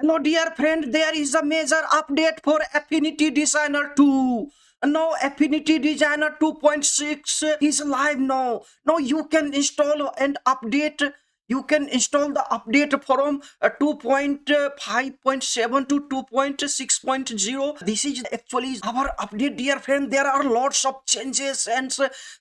Hello, dear friend. There is a major update for Affinity Designer 2. Now, Affinity Designer 2.6 is live now. Now, you can install and update. You can install the update from 2.5.7 to 2.6.0. This is actually our update, dear friend. There are lots of changes and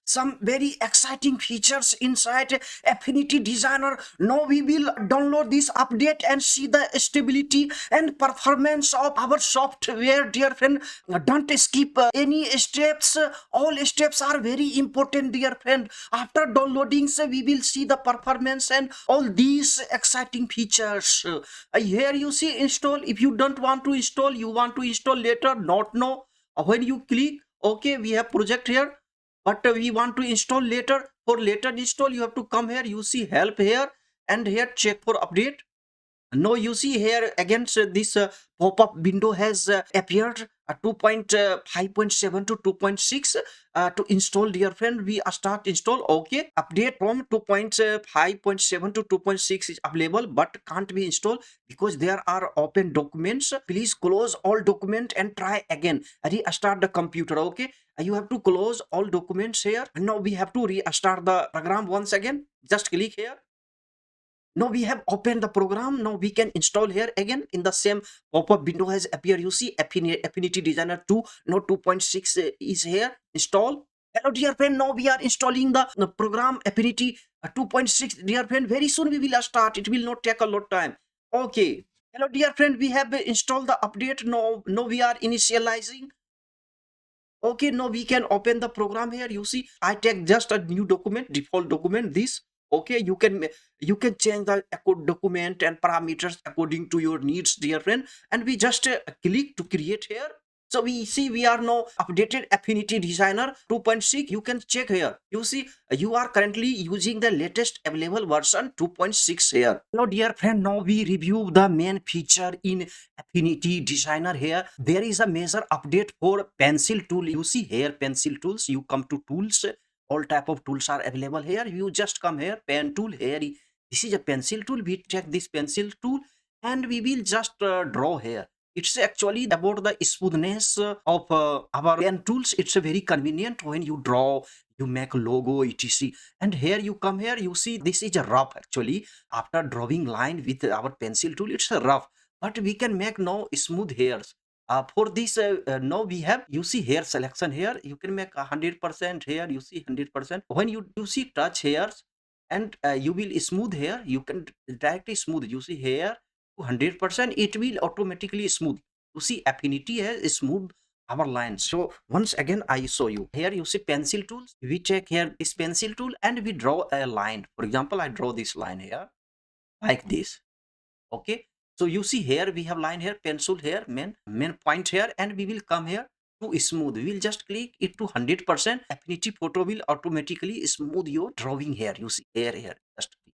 some very exciting features inside Affinity Designer. Now we will download this update and see the stability and performance of our software, dear friend. Don't skip any steps. All steps are very important, dear friend. After downloading, we will see the performance and all these exciting features. Here you see install. If you don't want to install, you want to install later, not now. When you click okay, we have project here, but we want to install later. For later install, you have to come here. You see help here, and here check for update. Now you see here again, so this pop-up window has appeared 2.5.7 to 2.6 to install, dear friend. We start install. Okay, update from 2.5.7 to 2.6 is available, but can't be installed because there are open documents. Please close all document and try again. Restart the computer. Okay, you have to close all documents here. Now we have to restart the program once again. Just click here. Now we have opened the program. Now we can install here again in the same pop-up window has appeared. You see Affinity Designer 2. Now 2.6 is here. Install. Hello, dear friend. Now we are installing the program Affinity 2.6, dear friend. Very soon we will start. It will not take a lot of time. Okay. Hello, dear friend. We have installed the update. Now we are initializing. Okay, now we can open the program here. You see, I take just a new document, default document, this. Okay, you can change the document and parameters according to your needs, dear friend. And we just click to create here. So we see we are now updated Affinity Designer 2.6. You can check here. You see you are currently using the latest available version 2.6 here. Now, dear friend, now we review the main feature in Affinity Designer here. There is a major update for pencil tool. You see here pencil tools. You come to tools. All type of tools are available here. You just come here, pen tool here. This is a pencil tool. We take this pencil tool and we will just draw here. It's actually about the smoothness of our pen tools. It's very convenient when you draw, you make logo, etc. And here you come here, you see this is a rough actually. After drawing line with our pencil tool, it's a rough, but we can make now smooth hairs. For this, now we have, you see hair selection here. You can make 100% hair. You see 100%. When you see touch hairs and you will smooth hair, you can directly smooth. You see hair 100%, it will automatically smooth. You see Affinity has smooth our lines. So once again I show you here. You see pencil tools. We check here this pencil tool and we draw a line. For example, I draw this line here like this. Okay, so you see here we have line here, pencil here, main point here, and we will come here to smooth. We will just click it to 100%. Affinity photo will automatically smooth your drawing here. You see here just click.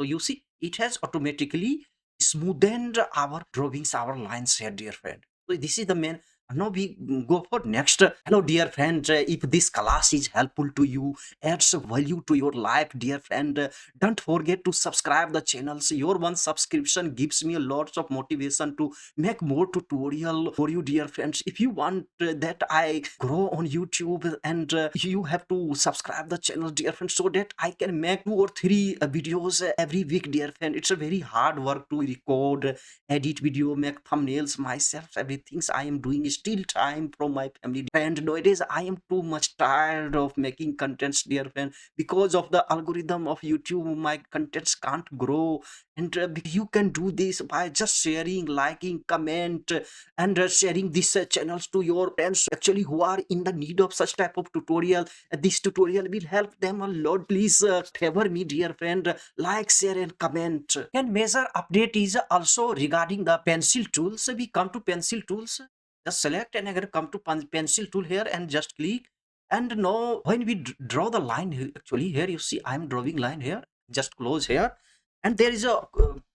So you see it has automatically smoothened our drawings, our lines here, dear friend. So this is the main. Now we go for next. Hello, dear friend. If this class is helpful to you, adds value to your life, dear friend, don't forget to subscribe the channels. Your one subscription gives me a lots of motivation to make more tutorial for you, dear friends. If you want that I grow on YouTube, and you have to subscribe the channel, dear friends, so that I can make 2 or 3 videos every week, dear friend. It's a very hard work to record, edit video, make thumbnails myself. Everything I am doing is still time from my family, and nowadays I am too much tired of making contents, dear friend. Because of the algorithm of YouTube, my contents can't grow. And you can do this by just sharing, liking, comment, and sharing these channels to your friends actually who are in the need of such type of tutorial. This tutorial will help them a lot. Please favor me, dear friend, like, share and comment. And major update is also regarding the pencil tools. We come to pencil tools, just select and again come to pencil tool here and just click. And now when we draw the line actually here, you see I'm drawing line here, just close here. And there is a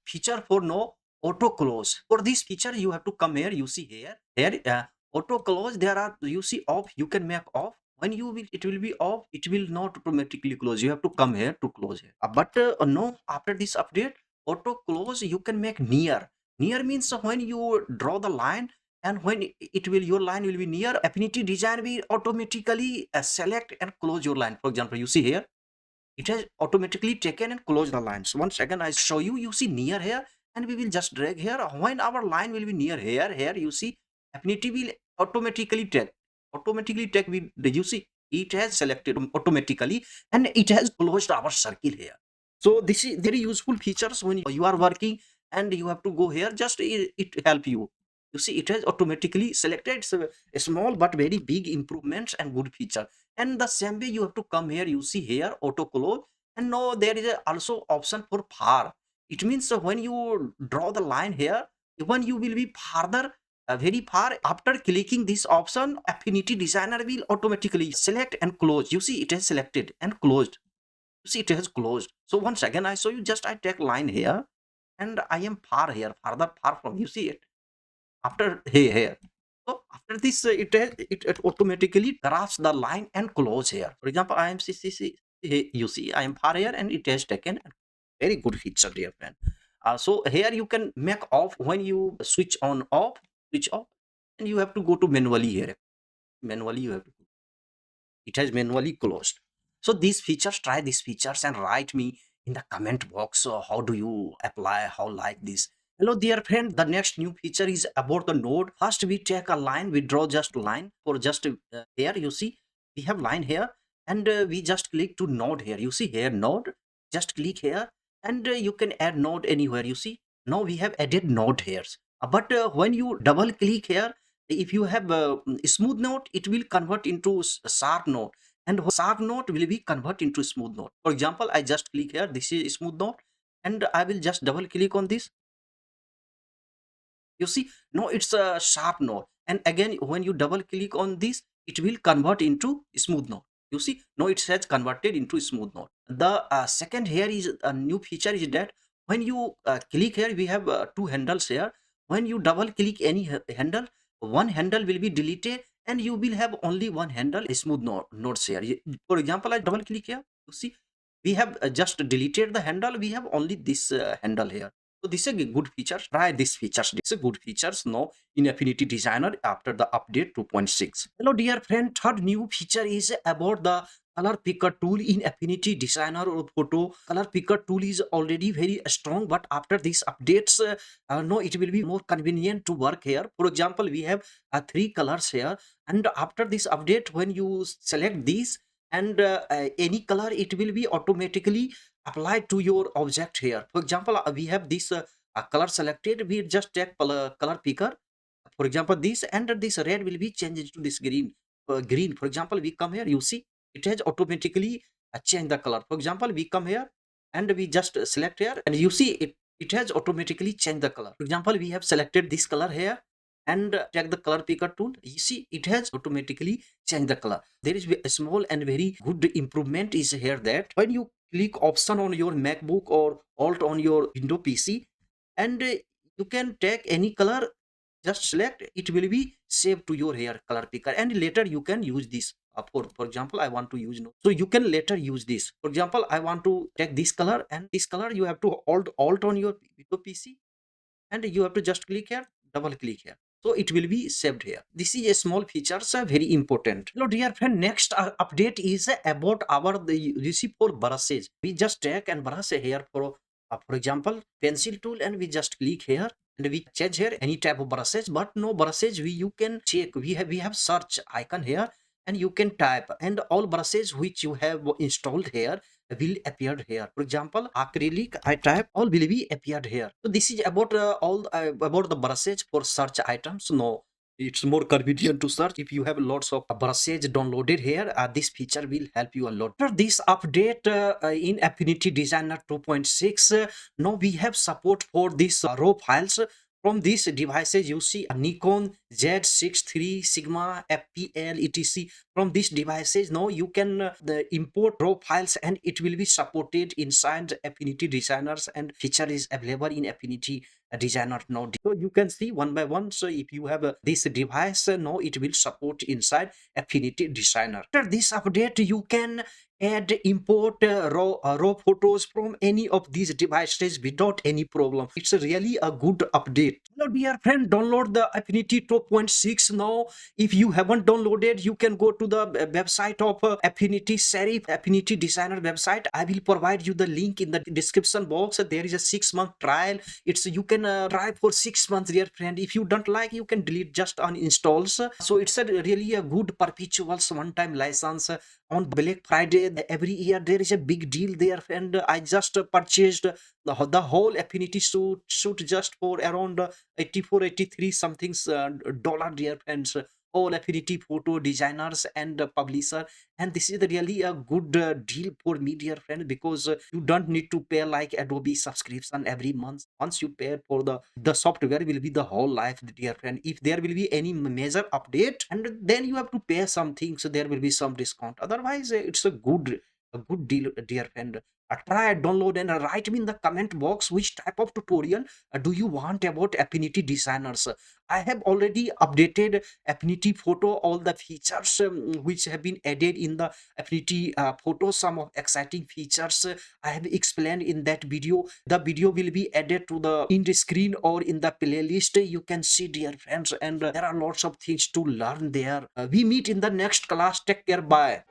feature for no auto close. For this feature you have to come here. You see here auto close, there are, you see off, you can make off. When you will, it will be off, it will not automatically close. You have to come here to close here. But no, after this update, auto close you can make near. Near means when you draw the line, and when it will, your line will be near, Affinity Design will automatically select and close your line. For example, you see here, it has automatically taken and closed the lines. Once again, I show you, you see near here, and we will just drag here. When our line will be near here, you see Affinity will automatically take with, you see, it has selected automatically, and it has closed our circle here. So this is very useful features when you are working and you have to go here, just it help you. You see, it has automatically selected. It's a small but very big improvements and good feature. And the same way you have to come here, you see here auto close, and now there is also option for far. It means when you draw the line here, when you will be farther, very far, after clicking this option, Affinity Designer will automatically select and close. You see, it has selected and closed. You see, it has closed. So once again, I show you, just I take line here, and I am far here, farther far from, you see it after here. So after this, it automatically grabs the line and close here. For example, I am you see, I am far here, and it has taken a very good feature, dear friend. So here you can make off when you switch off, and you have to go to manually here. Manually, you have to, it has manually closed. So these features, try these features and write me in the comment box. So how do you apply, how like this? Hello dear friend, the next new feature is about the node. First we take a line, we draw just line for just here, you see we have line here, and we just click to node here. You see here node, just click here, and you can add node anywhere. You see now we have added node here. But when you double click here, if you have a smooth node, it will convert into sharp node, and sharp node will be convert into smooth node. For example, I just click here, this is smooth node, and I will just double click on this. You see now it's a sharp node, and again when you double click on this, it will convert into smooth node. You see now it has converted into smooth node. The second here is a new feature is that when you click here, we have two handles here. When you double click any handle, one handle will be deleted, and you will have only one handle smooth nodes here. For example, I double click here, you see we have just deleted the handle, we have only this handle here. So this is a good feature. Try this features. This is a good features now in Affinity Designer after the update 2.6. Hello dear friend, third new feature is about the color picker tool in Affinity Designer or photo. Color picker tool is already very strong, but after these updates, no, it will be more convenient to work here. For example, we have three colors here, and after this update, when you select these and any color, it will be automatically applied to your object here. For example, we have this color selected, we just take color picker. For example, this, and this red will be changed to this green. For example, we come here, you see it has automatically changed the color. For example, we come here and we just select here, and you see it has automatically changed the color. For example, we have selected this color here, and take the color picker tool, you see it has automatically changed the color. There is a small and very good improvement is here, that when you click option on your MacBook or alt on your Windows PC, and you can take any color, just select, it will be saved to your here color picker, and later you can use this. For example, I want to use no, so you can later use this. For example, I want to take this color, and this color you have to alt on your Windows PC, and you have to just click here, double click here, so it will be saved here. This is a small features, very important. Hello dear friend, next update is about our the receipt for brushes. We just take and brush here for example pencil tool, and we just click here, and we change here any type of brushes, but no brushes you can check, we have search icon here, and you can type, and all brushes which you have installed here will appear here. For example, acrylic, I type, all will be appeared here. So this is about all about the brushes for search items. No, it's more convenient to search if you have lots of brushes downloaded here. This feature will help you a lot. After this update in Affinity Designer 2.6, now we have support for these raw files. From these devices, you see a Nikon Z63, Sigma, FPL, etc. From these devices, now you can import raw files, and it will be supported inside Affinity Designers, and feature is available in Affinity Designer now. So you can see one by one. So if you have this device, now it will support inside Affinity Designer. After this update, you can add, import raw photos from any of these devices without any problem. It's a really a good update. Hello dear friend, download the Affinity 2.6 now. If you haven't downloaded, you can go to the website of Affinity Serif, Affinity Designer website. I will provide you the link in the description box. There is a 6-month trial. It's you can try for 6 months, dear friend. If you don't like, you can delete, just uninstalls. So it's a really a good perpetual one-time license. On Black Friday every year there is a big deal there, and I just purchased the whole Affinity suit just for around 84 83 something dollar, dear friends. All Affinity photo designers and publisher, and this is really a good deal for me, dear friend, because you don't need to pay like Adobe subscription every month. Once you pay for the software will be the whole life, dear friend. If there will be any major update, and then you have to pay something, so there will be some discount. Otherwise it's a good deal, dear friend. Try, download, and write me in the comment box which type of tutorial do you want about Affinity Designers. I have already updated Affinity Photo, all the features which have been added in the Affinity Photo, some of exciting features I have explained in that video. The video will be added to the in the screen or in the playlist. You can see, dear friends, and there are lots of things to learn there. We meet in the next class. Take care. Bye.